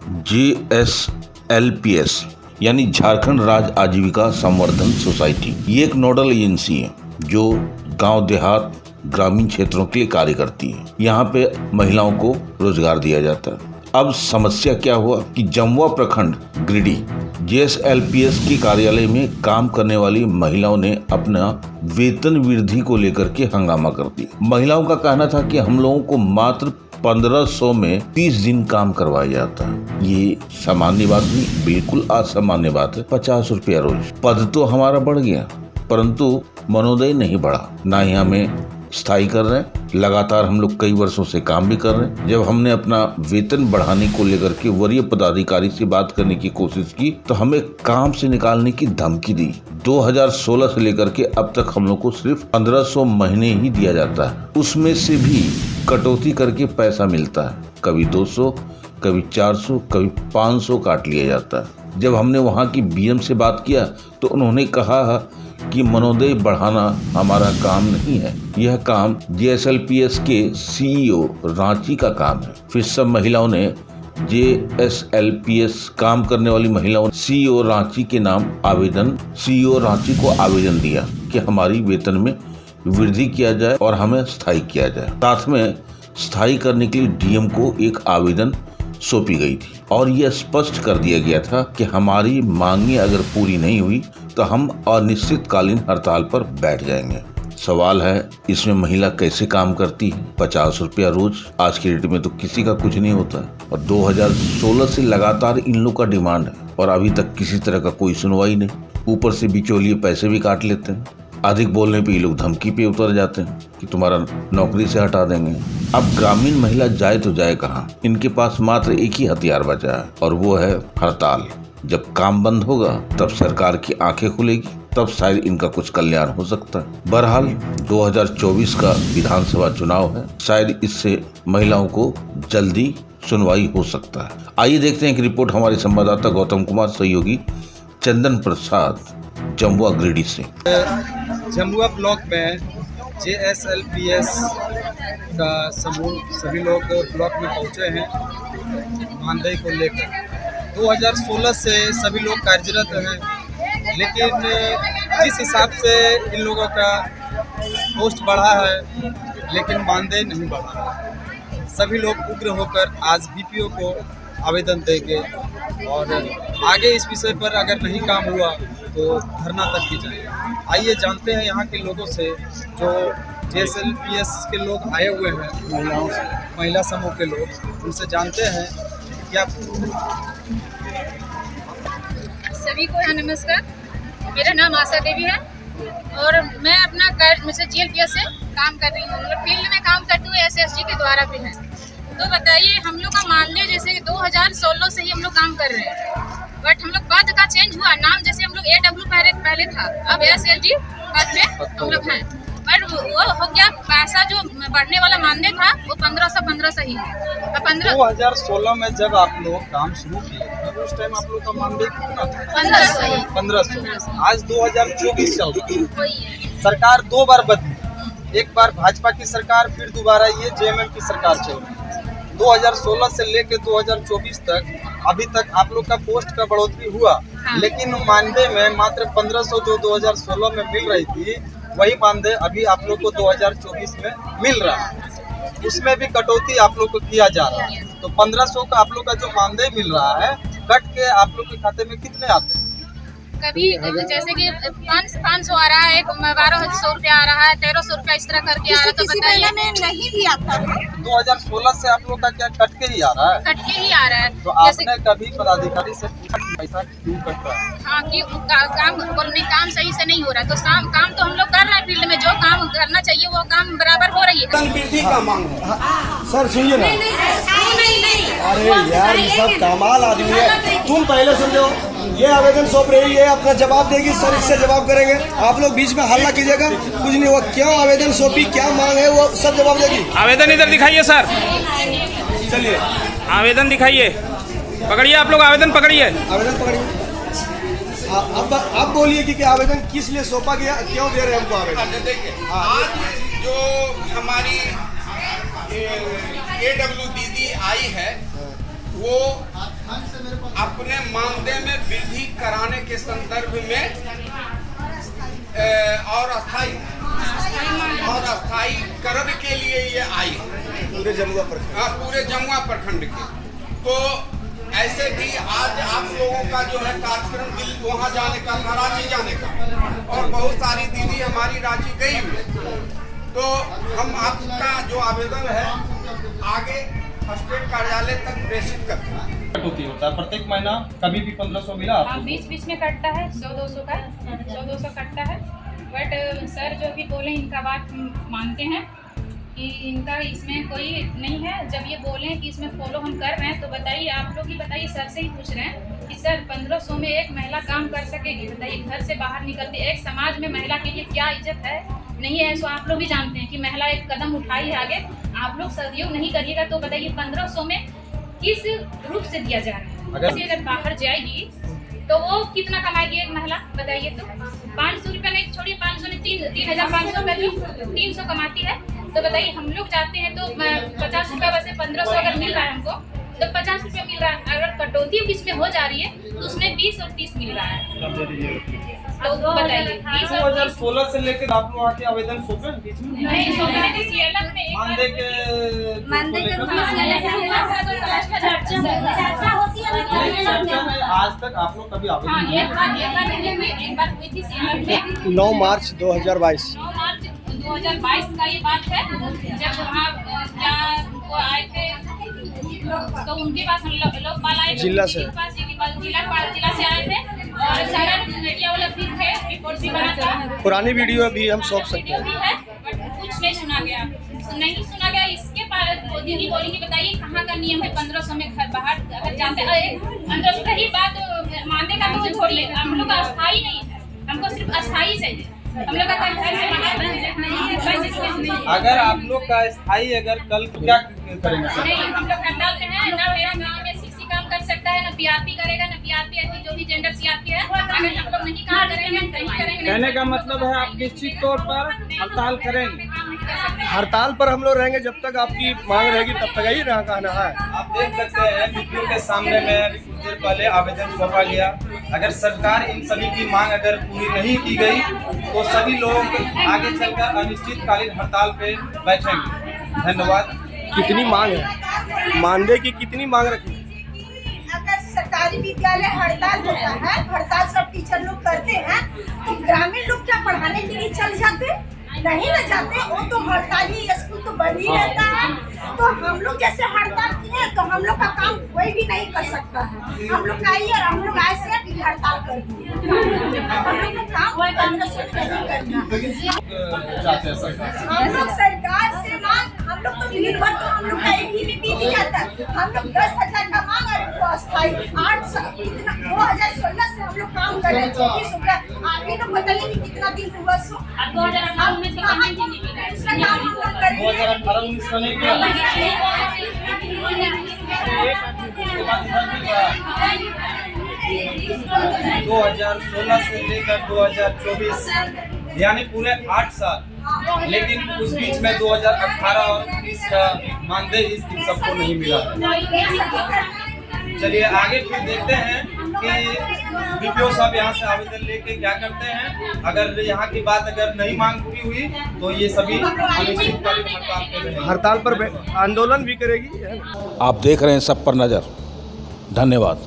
JSLPS यानी झारखंड राज्य आजीविका संवर्धन सोसाइटी, ये एक नोडल एजेंसी है जो गांव देहात ग्रामीण क्षेत्रों के लिए कार्य करती है। यहाँ पे महिलाओं को रोजगार दिया जाता है। अब समस्या क्या हुआ कि जमुआ प्रखंड गिरिडीह JSLPS के कार्यालय में काम करने वाली महिलाओं ने अपना वेतन वृद्धि को लेकर के हंगामा कर दिया। महिलाओं का कहना था कि हम लोगों को मात्र 1500 में 30 दिन काम करवाया जाता है। ये सामान्य बात नहीं, बिल्कुल असामान्य बात है। 50 रुपया रोज। पद तो हमारा बढ़ गया परंतु मनोदय नहीं बढ़ा। ना ही हमें स्थायी कर रहे हैं, लगातार हम लोग कई वर्षों से काम भी कर रहे हैं। जब हमने अपना वेतन बढ़ाने को लेकर के वरीय पदाधिकारी से बात करने की कोशिश की तो हमें काम से निकालने की धमकी दी। 2016 से लेकर के अब तक हम लोग को सिर्फ 1500 महीने ही दिया जाता है, उसमें से भी कटौती करके पैसा मिलता है। कभी 200, कभी 400, कभी 500 काट लिया जाता है। जब हमने वहाँ की BM से बात किया तो उन्होंने कहा कि मनोदय बढ़ाना हमारा काम नहीं है, यह काम JSLPS के CEO रांची का काम है। फिर सब महिलाओं ने JSLPS काम करने वाली महिलाओं ने CEO रांची के नाम CEO रांची को आवेदन दिया कि हमारी वेतन में वृद्धि किया जाए और हमें स्थायी किया जाए। साथ में स्थायी करने के लिए DM को एक आवेदन सौंपी गई थी और यह स्पष्ट कर दिया गया था कि हमारी मांगे अगर पूरी नहीं हुई तो हम अनिश्चितकालीन हड़ताल पर बैठ जाएंगे। सवाल है, इसमें महिला कैसे काम करती है? 50 रुपया रोज, आज की डेट में तो किसी का कुछ नहीं होता है। और 2016 से लगातार इन लोग का डिमांड है और अभी तक किसी तरह का कोई सुनवाई नहीं। ऊपर से बिचौलिए पैसे भी काट लेते हैं। अधिक बोलने पे ये लोग धमकी पे उतर जाते हैं कि तुम्हारा नौकरी से हटा देंगे। अब ग्रामीण महिला जाए तो जाए कहाँ? इनके पास मात्र एक ही हथियार बचा है और वो है हड़ताल। जब काम बंद होगा तब सरकार की आंखें खुलेगी, तब शायद इनका कुछ कल्याण हो सकता है। बहरहाल 2024 का विधानसभा चुनाव है, शायद इससे महिलाओं को जल्दी सुनवाई हो सकता है। आइए देखते हैं एक रिपोर्ट हमारे संवाददाता गौतम कुमार सहयोगी चंदन प्रसाद जमुआ गिरिडीह से। जमुआ ब्लॉक में JSLPS का समूह सभी लोग ब्लॉक में पहुंचे हैं मानदेय को लेकर। 2016 से सभी लोग कार्यरत हैं, लेकिन जिस हिसाब से इन लोगों का पोस्ट बढ़ा है लेकिन मानदेय नहीं बढ़ा। सभी लोग उग्र होकर आज BPO को आवेदन देंगे और आगे इस विषय पर अगर नहीं काम हुआ तो धरना तक भी जाएगा। आइए जानते हैं यहाँ के लोगों से, जो JSLPS के लोग आए हुए हैं, महिला समूह के लोग, उनसे जानते हैं क्या। सभी को नमस्कार, मेरा नाम आशा देवी है और मैं अपना JSLPS से काम कर रही हूँ। मतलब फील्ड में काम करती हूँ, SSG के द्वारा भी है। तो बताइए, हम लोग का मानदेय जैसे कि 2016 से ही हम लोग काम कर रहे हैं, बट हम लोग पद का चेंज हुआ। नाम जैसे हम लोग AW पहले था, अब SLG पद में हम लोग हैं। पर वो हो गया, पैसा जो बढ़ने वाला मानदेय था वो 1500 ही है। 2016 में जब आप लोग काम शुरू किए उस टाइम आप लोग का मानदेय कितना था? 1500। आज 2024 चल रहा है। सरकार 2 बार बदली, एक बार भाजपा की सरकार, फिर दोबारा ये JMM की सरकार चल रही है। 2016 से लेकर 2024 तक अभी तक आप लोग का पोस्ट का बढ़ोतरी हुआ, लेकिन मानदेय में मात्र 1500 जो 2016 में मिल रही थी वही मानदेय अभी आप लोग को 2024 में मिल रहा है। उसमें भी कटौती आप लोग को किया जा रहा है। तो 1500 का आप लोग का जो मानदेय मिल रहा है, कट के आप लोग के खाते में कितने आते हैं? कभी जैसे कि 500 आ रहा है, 1200 रुपया आ रहा है, 1300 रुपया इस तरह करके आ रहा है। तो बताइए, नहीं भी आता है। 2016 से आप लोग का क्या कट के ही आ रहा है? कट के ही आ रहा है। तो आपने कभी पदाधिकारी से पूछा कि पैसा क्यों कट रहा है? हाँ, कि काम सही से नहीं हो रहा है। तो काम तो हम लोग कर रहे हैं, फील्ड में जो काम करना चाहिए वो काम बराबर हो रही है। वृद्धि का मांग है। सर सुनिए ना, नहीं। अरे यार ये सब कमाल आदमी है। तुम पहले समझो, ये आवेदन सौंप रही है, अपना जवाब देगी, सर इससे जवाब करेंगे। आप लोग बीच में हल्ला कीजिएगा, कुछ नहीं हुआ। क्यों आवेदन सौंपी, क्या मांग है, वो सब जवाब देगी। आवेदन इधर दिखाइए सर, चलिए आवेदन दिखाइए। पकड़िए, आप लोग आवेदन पकड़िए। आवेदन पकड़िए। अब बोलिए कि आवेदन किस लिए सौंपा गया, क्यों दे रहे हैं हमको आवेदन? देखिए, आज जो हमारी AW दीदी आई है वो अपने मानदेय में वृद्धि कराने के संदर्भ में और अस्थायीकरण के लिए ये आई पूरे जमुआ प्रखंड के। तो ऐसे भी आज आप लोगों का जो है कार्यक्रम दिल्ली वहाँ जाने का था, रांची जाने का, और बहुत सारी दीदी हमारी रांची गई हुई। तो हम आपका जो आवेदन है आगे स्टेट कार्यालय तक प्रेषित करते हैं। होता है प्रत्येक महीना कभी भी 1500 मिला हाँ, आपको? बीच बीच में कटता है 100-200 का 100-200 कटता है। बट सर जो भी बोले इनका बात हम मानते हैं कि इनका इसमें कोई नहीं है। जब ये बोले कि इसमें फॉलो हम कर रहे हैं तो बताइए, आप लोग ही बताइए, सर से ही पूछ रहे हैं कि सर 1500 में एक महिला काम कर सकेगी? बताइए, घर से बाहर निकलती एक समाज में महिला के लिए क्या इज्जत है, नहीं है। सो आप लोग भी जानते हैं कि महिला एक कदम उठाई है आगे। आप लोग सहयोग नहीं करिएगा तो बताइए 1500 में किस रूप से दिया जा रहा है? अगर बाहर जाएगी तो वो कितना कमाएगी एक महिला, बताइए तो? 500 रुपये नहीं, छोड़िए 500 नहीं, 3,500 रुपये जो 300 कमाती है। तो बताइए, हम लोग जाते हैं तो 50 रुपये, वैसे 1500 अगर मिल रहा है हमको तो 50 रुपये मिल रहा है। अगर कटौती बीच में हो जा रही है तो उसमें 20 और 30 मिल रहा है। तो बताइए 2016 से लेकर आप लोग आके आवेदन सौंपे बीच में? नहीं सौंपे नहीं, सीएलएफ में मानदेय के चर्चा होती है चर्चा में आज तक आप लोग कभी आवेदन एक बार हुई थी सीएलएफ में 9 मार्च 2022। 9 मार्च 2022 का ये बात है, जब वहाँ वो आए थे तो उनके पास हम लोकपाल आए थे, जिला से जिला से आए थे और सारा मीडिया वाला भी थे, रिपोर्ट भी बना था। पुरानी वीडियो भी हम सौंप सकते वीडियो भी है, बट कुछ नहीं सुना गया, नहीं सुना गया। इसके बाद दीदी बोलेंगे बताइए कहाँ का नियम है 1500 में घर बाहर अगर जाते हैं? 1500 का ही बात मानने का तो छोड़िए, हम लोग का अस्थायी नहीं है, हमको सिर्फ अस्थायी चाहिए। हम लोग का घर से बाहर नहीं। अगर आप लोग का स्थायी अगर कल क्या करेंगे? नहीं, हम लोग हड़ताल पे हैं ना। मेरा गाँव में 60 काम कर सकता है, ना पीआरपी करेगा, ना पीआरपी ऐसी जो भी जेंडर सीआरपी है। अगर हम लोग नहीं काम करेंगे, नहीं करेंगे। कहने का मतलब है आप निश्चित तौर पर हड़ताल करेंगे? हड़ताल पर हम लोग रहेंगे जब तक आपकी मांग रहेगी, तब तक ही रहना कहना है। आप देख सकते हैं वीडियो के सामने में अभी कुछ देर पहले आवेदन सौंपा गया। अगर सरकार इन सभी की मांग अगर पूरी नहीं की गई तो सभी लोग आगे चलकर अनिश्चितकालीन हड़ताल पे बैठेंगे। धन्यवाद। कितनी मांग है? मानदेय की कितनी मांग रखी? अगर सरकारी विद्यालय हड़ताल होता है, हड़ताल सब टीचर लोग करते हैं, तो ग्रामीण लोग क्या पढ़ाने के लिए चल जाते? नहीं न जाते। वो तो हड़ताली स्कूल तो बंद ही रहता है। तो हम लोग जैसे हड़ताल किए तो हम लोग का काम कोई भी नहीं कर सकता है। हम लोग का ये हम लोग ऐसे हड़ताल कर दिए, हम लोग का काम 1500 नहीं करना। हम लोग सरकार से मांग, हम लोग तो दिन भर तो हम लोग का एक ही में बीत जाता है। हम लोग 10,000 का मांग और इनको अस्थायी 2016 से हम लोग काम कर रहे हैं। 24 रुपया आप ही लोग बताइए कि कितना दिन हुआ? 2018 में से काम नहीं किया। 2018-19 का नहीं किया? 2016 से लेकर 2024 यानी पूरे 8 साल, लेकिन उस बीच में 2018 और 19 का मानदेय इस सबको नहीं मिला। चलिए आगे फिर देखते हैं कि बीपीओ साहब यहाँ से आवेदन लेके क्या करते हैं। अगर यहाँ की बात अगर नहीं मांग पूरी हुई तो ये सभी अनिश्चितकालीन हड़ताल पे रहेंगे। हड़ताल पर आंदोलन भी करेगी। आप देख रहे हैं सब पर नज़र। धन्यवाद।